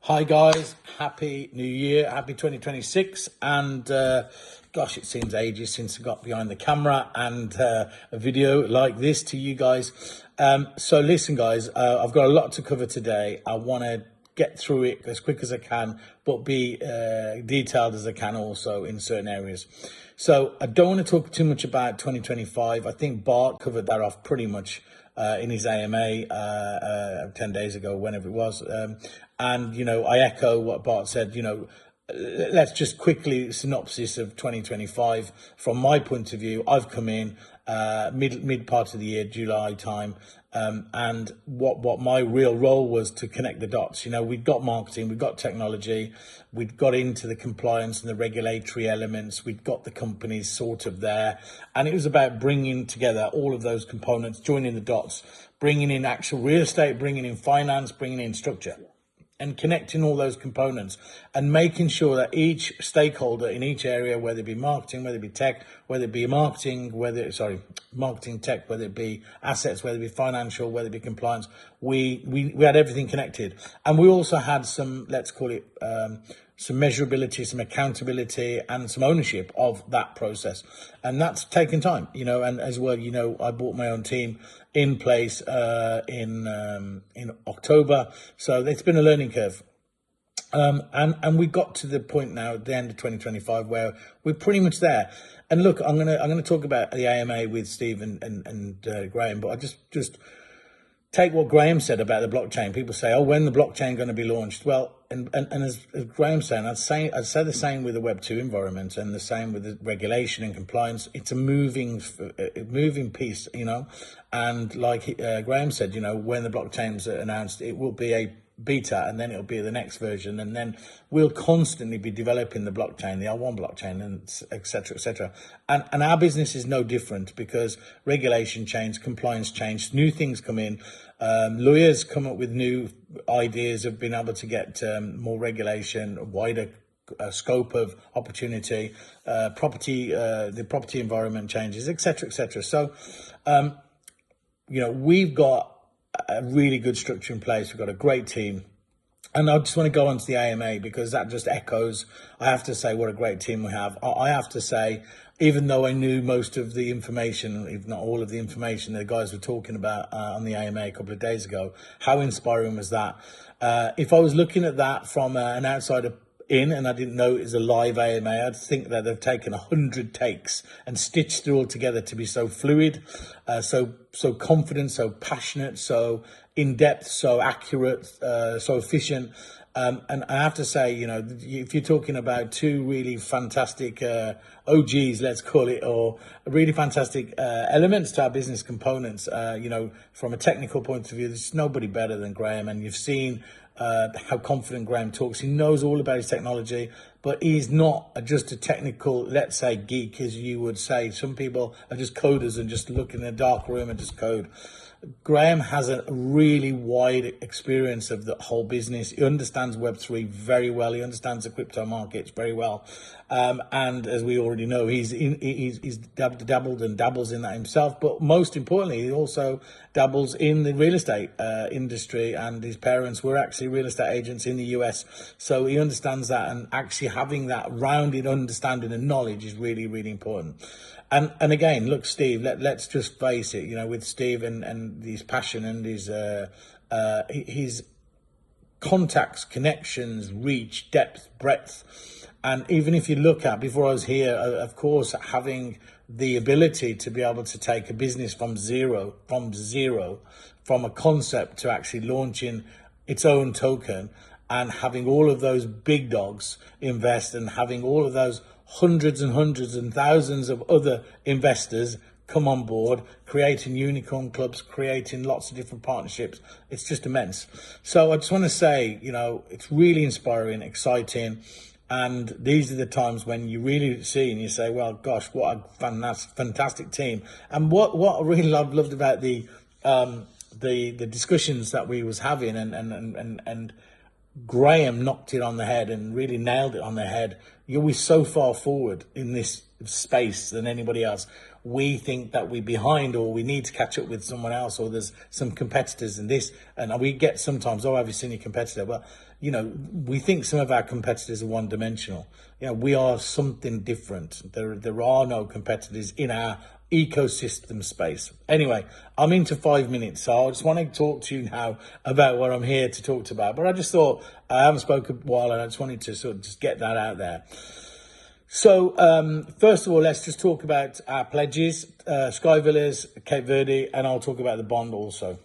Hi guys, happy new year, happy 2026, and gosh, it seems ages since I got behind the camera and a video like this to you guys. So listen guys, I've got a lot to cover today. I want to get through it as quick as I can, but be detailed as I can also in certain areas. So I don't want to talk too much about 2025. I think Bart covered that off pretty much in his AMA 10 days ago, whenever it was. And, I echo what Bart said, let's just quickly synopsis of 2025. From my point of view, I've come in mid part of the year, July time, and what my real role was to connect the dots. We've got marketing, we've got technology, we've got into the compliance and the regulatory elements, we've got the companies sort of there, and it was about bringing together all of those components, joining the dots, bringing in actual real estate, bringing in finance, bringing in structure, and connecting all those components and making sure that each stakeholder in each area, whether it be marketing, whether it be tech, whether it be marketing, marketing tech, whether it be assets, whether it be financial, whether it be compliance, we had everything connected. And we also had some, let's call it, some measurability, some accountability, and some ownership of that process. And that's taken time, and as well, I brought my own team in place in October. So it's been a learning curve. And we got to the point now at the end of 2025 where we're pretty much there. And look, I'm gonna talk about the AMA with Steve and Graham, but I just take what Graham said about the blockchain. People say, "Oh, when the blockchain going to be launched?" Well, and as Graham's saying, I'd say the same with the Web2 environment and the same with the regulation and compliance. It's a moving piece, And like Graham said, when the blockchain's announced, it will be a beta, and then it'll be the next version, and then we'll constantly be developing the blockchain, the L1 blockchain, and etc. And our business is no different, because regulation change, compliance change, new things come in, lawyers come up with new ideas of being able to get more regulation, a wider scope of opportunity, the property environment changes, etc. So we've got a really good structure in place. We've got a great team. And I just want to go on to the AMA, because that just echoes, I have to say, what a great team we have. I have to say, even though I knew most of the information, if not all of the information the guys were talking about on the AMA a couple of days ago, how inspiring was that? If I was looking at that from an outsider in, and I didn't know it was a live AMA, I'd think that they've taken 100 takes and stitched it all together to be so fluid, so confident, so passionate, so in depth, so accurate, so efficient. And I have to say, if you're talking about two really fantastic OGs, let's call it, or really fantastic elements to our business components, from a technical point of view, there's nobody better than Graham. And you've seen how confident Graham talks. He knows all about his technology, but he's not just a technical, let's say, geek, as you would say. Some people are just coders and just look in a dark room and just code. Graham has a really wide experience of the whole business. He understands Web3 very well. He understands the crypto markets very well. And as we already know, he's dabbled and dabbles in that himself. But most importantly, he also dabbles in the real estate industry. And his parents were actually real estate agents in the US. So he understands that, and actually having that rounded understanding and knowledge is really, really important. And again, look, Steve, let's just face it, with Steve and his passion and his contacts, connections, reach, depth, breadth. And even if you look at, before I was here, of course, having the ability to be able to take a business from zero, from a concept to actually launching its own token, and having all of those big dogs invest, and having all of those hundreds and thousands of other investors come on board, creating unicorn clubs, creating lots of different partnerships. It's just immense. So I just want to say, it's really inspiring, exciting. And these are the times when you really see and you say, well, gosh, what a fantastic team. And what I really loved about the discussions that we was having, and Graham knocked it on the head and really nailed it on the head. We're so far forward in this space than anybody else. We think that we're behind, or we need to catch up with someone else, or there's some competitors in this. And we get sometimes, oh, have you seen your competitor? Well, you know, we think some of our competitors are one-dimensional. You know, we are something different. There are no competitors in our ecosystem space. Anyway, I'm into 5 minutes, so I just want to talk to you now about what I'm here to talk about. But I just thought, I haven't spoken a while, and I just wanted to sort of just get that out there. So first of all, let's just talk about our pledges, Sky Villas, Cape Verde, and I'll talk about the bond also.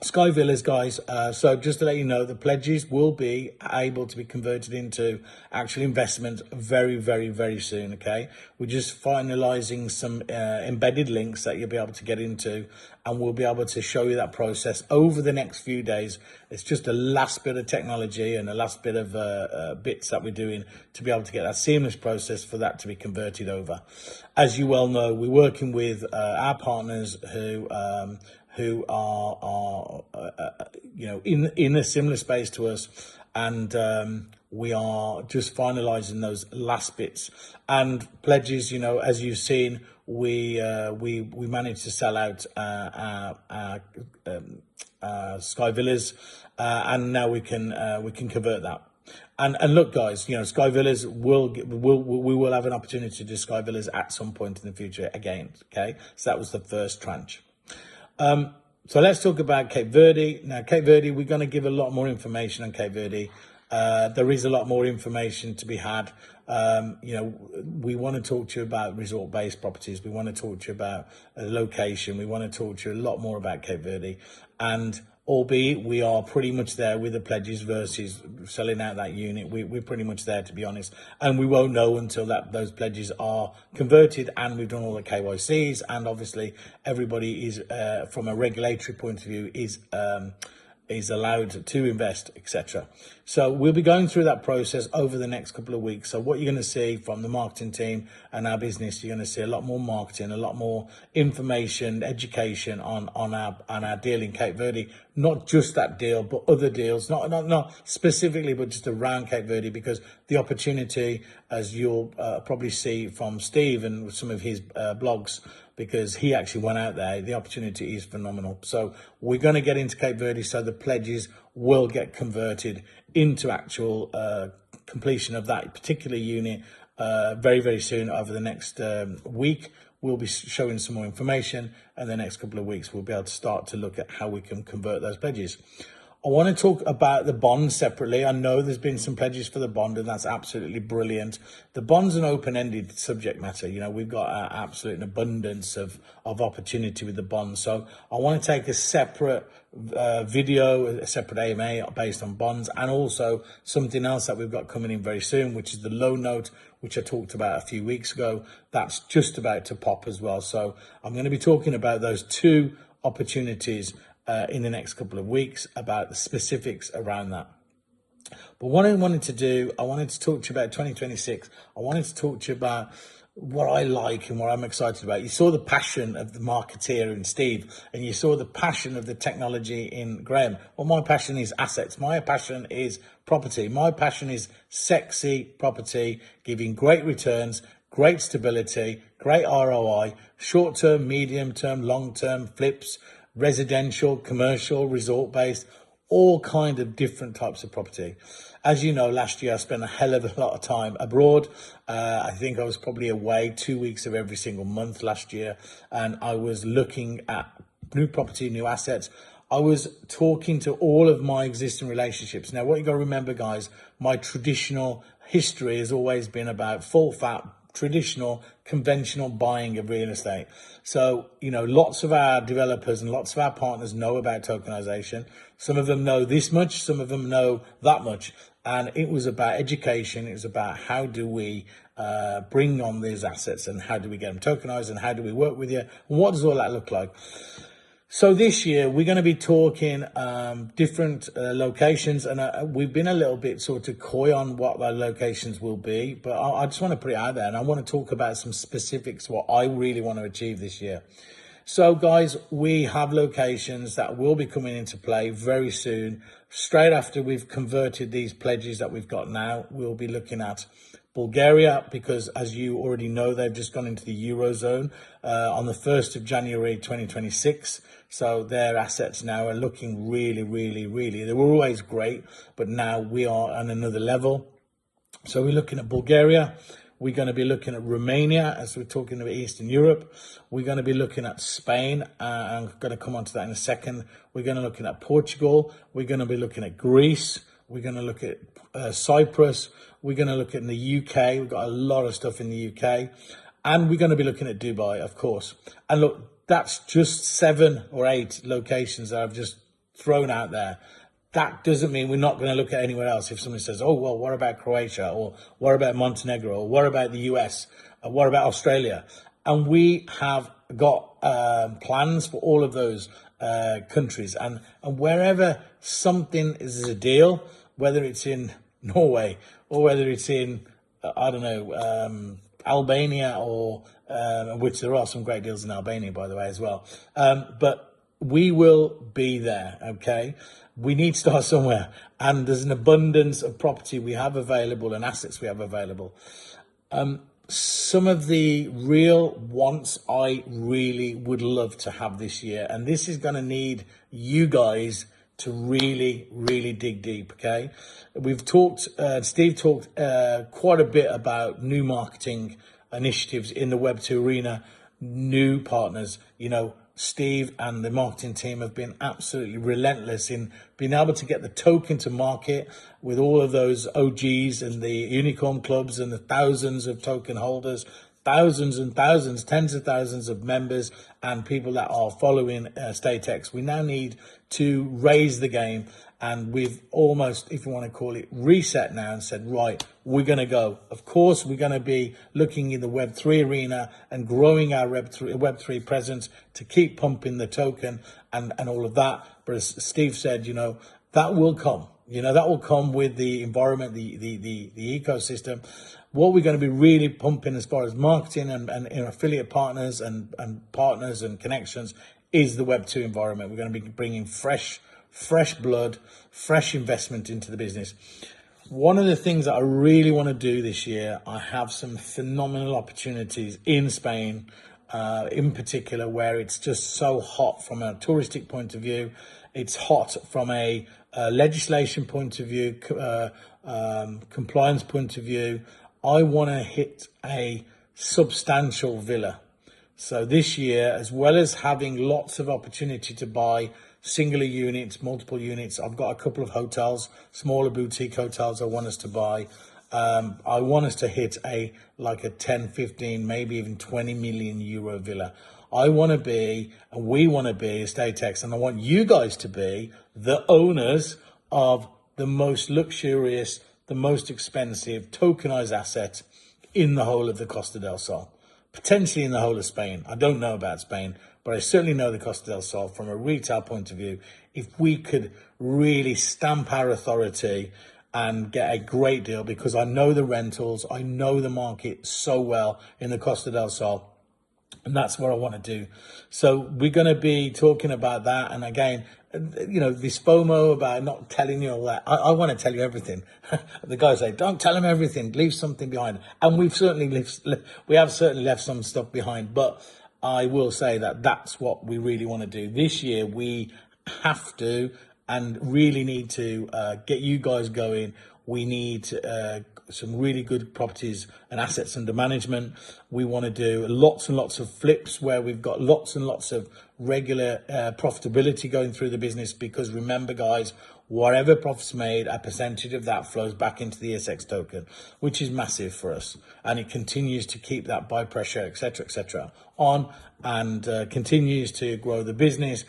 Sky Villas, guys, so just to let you know, the pledges will be able to be converted into actual investment very, very, very soon, okay? We're just finalising some embedded links that you'll be able to get into, and we'll be able to show you that process over the next few days. It's just a last bit of technology and a last bit of bits that we're doing to be able to get that seamless process for that to be converted over. As you well know, we're working with our partners who are you know, in a similar space to us, and we are just finalising those last bits and pledges. You know, as you've seen, we managed to sell out our Sky Villas, and now we can convert that. And look, guys, you know, Sky Villas we will have an opportunity to do Sky Villas at some point in the future again. Okay, so that was the first tranche. So let's talk about Cape Verde. Now, Cape Verde, we're going to give a lot more information on Cape Verde. There is a lot more information to be had. You know, we want to talk to you about resort-based properties. We want to talk to you about location. We want to talk to you a lot more about Cape Verde. And albeit we are pretty much there with the pledges versus selling out that unit, we're pretty much there, to be honest, and we won't know until those pledges are converted and we've done all the KYCs, and obviously everybody is from a regulatory point of view is allowed to invest, etc. So we'll be going through that process over the next couple of weeks. So what you're going to see from the marketing team and our business, you're going to see a lot more marketing, a lot more information, education on our deal in Cape Verde. Not just that deal, but other deals, not specifically, but just around Cape Verde, because the opportunity, as you'll probably see from Steve and some of his blogs, because he actually went out there, the opportunity is phenomenal. So we're going to get into Cape Verde, so the pledges will get converted into actual completion of that particular unit very, very soon. Over the next week, we'll be showing some more information, and the next couple of weeks we'll be able to start to look at how we can convert those pledges. I want to talk about the bond separately. I know there's been some pledges for the bond, and that's absolutely brilliant. The bond's an open-ended subject matter. You know, we've got an absolute abundance of opportunity with the bond. So I want to take a separate video, a separate AMA based on bonds, and also something else that we've got coming in very soon, which is the low note, which I talked about a few weeks ago. That's just about to pop as well. So I'm going to be talking about those two opportunities in the next couple of weeks, about the specifics around that. But what I wanted to do, I wanted to talk to you about 2026. I wanted to talk to you about what I like and what I'm excited about. You saw the passion of the marketeer in Steve, and you saw the passion of the technology in Graham. Well, my passion is assets. My passion is property. My passion is sexy property, giving great returns, great stability, great ROI, short-term, medium-term, long-term flips, residential, commercial, resort-based, all kind of different types of property. As you know, last year I spent a hell of a lot of time abroad. I think I was probably away 2 weeks of every single month last year, and I was looking at new property, new assets. I was talking to all of my existing relationships. Now, what you got to remember, guys, my traditional history has always been about full fat, traditional, conventional buying of real estate. So, you know, lots of our developers and lots of our partners know about tokenization. Some of them know this much, some of them know that much. And it was about education. It was about how do we bring on these assets, and how do we get them tokenized, and how do we work with you, and what does all that look like? So this year we're going to be talking different locations, and we've been a little bit sort of coy on what the locations will be, but I just want to put it out there, and I want to talk about some specifics, what I really want to achieve this year. So guys, we have locations that will be coming into play very soon. Straight after we've converted these pledges that we've got now, we'll be looking at Bulgaria, because as you already know, they've just gone into the Eurozone on the 1st of January 2026. So their assets now are looking really, really, really, they were always great, but now we are on another level. So we're looking at Bulgaria. We're going to be looking at Romania, as we're talking about Eastern Europe. We're going to be looking at Spain. I'm going to come on to that in a second. We're going to be looking at Portugal. We're going to be looking at Greece. We're going to look at Cyprus. We're going to look at in the UK. We've got a lot of stuff in the UK. And we're going to be looking at Dubai, of course. And look, that's just 7 or 8 locations that I've just thrown out there. That doesn't mean we're not going to look at anywhere else. If somebody says, oh, well, what about Croatia? Or what about Montenegro? Or what about the US? Or what about Australia? And we have got plans for all of those countries. And wherever something is a deal, whether it's in Norway or whether it's in, I don't know, Albania or, which there are some great deals in Albania, by the way, as well. But we will be there, okay? We need to start somewhere, and there's an abundance of property we have available and assets we have available. Some of the real wants I really would love to have this year, and this is going to need you guys to really, really dig deep, okay? We've talked, Steve talked quite a bit about new marketing initiatives in the Web2 arena, new partners, you know. Steve and the marketing team have been absolutely relentless in being able to get the token to market with all of those OGs and the unicorn clubs and the thousands of token holders, thousands and thousands, tens of thousands of members and people that are following StateX. We now need to raise the game, and we've almost, if you want to call it, reset now and said, right, we're going to go. Of course, we're going to be looking in the Web3 arena and growing our Web3 presence to keep pumping the token and all of that. But as Steve said, you know, that will come. You know, that will come with the environment, the ecosystem. What we're going to be really pumping as far as marketing and affiliate partners and partners and connections is the Web2 environment. We're going to be bringing fresh blood, fresh investment into the business. One of the things that I really want to do this year, I have some phenomenal opportunities in Spain, in particular, where it's just so hot from a touristic point of view. It's hot from a legislation point of view, compliance point of view. I want to hit a substantial villa. So this year, as well as having lots of opportunity to buy singular units, multiple units, I've got a couple of hotels, smaller boutique hotels I want us to buy. I want us to hit like a 10, 15, maybe even 20 million euro villa. I want to be, and we want to be, StateX, and I want you guys to be the owners of the most luxurious, the most expensive tokenized asset in the whole of the Costa del Sol. Potentially in the whole of Spain. I don't know about Spain, but I certainly know the Costa del Sol from a retail point of view. If we could really stamp our authority and get a great deal, because I know the rentals, I know the market so well in the Costa del Sol, and that's what I want to do. So we're going to be talking about that. And again, you know, this FOMO about not telling you all that. I want to tell you everything. The guys say, don't tell them everything, leave something behind. And we have certainly left some stuff behind. But I will say that that's what we really want to do. This year, we have to and really need to get you guys going. We need some really good properties and assets under management. We want to do lots and lots of flips where we've got lots and lots of regular profitability going through the business, because remember, guys, whatever profit's made, a percentage of that flows back into the ESX token, which is massive for us. And it continues to keep that buy pressure, etc., on, and continues to grow the business,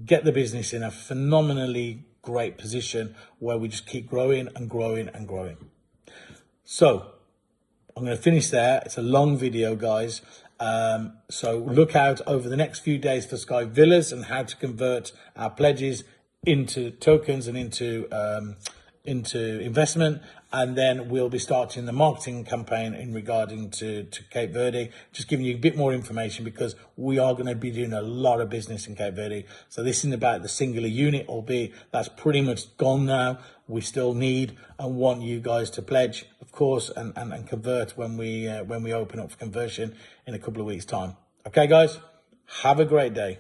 get the business in a phenomenally great position where we just keep growing and growing and growing. So I'm going to finish there. It's a long video, guys. So look out over the next few days for Sky Villas and how to convert our pledges into tokens and into into investment, and then we'll be starting the marketing campaign in regarding to Cape Verde, just giving you a bit more information, because we are going to be doing a lot of business in Cape Verde. So this isn't about the singular unit, albeit that's pretty much gone now. We still need and want you guys to pledge, of course, and convert when we open up for conversion in a couple of weeks' time. Okay, guys, have a great day.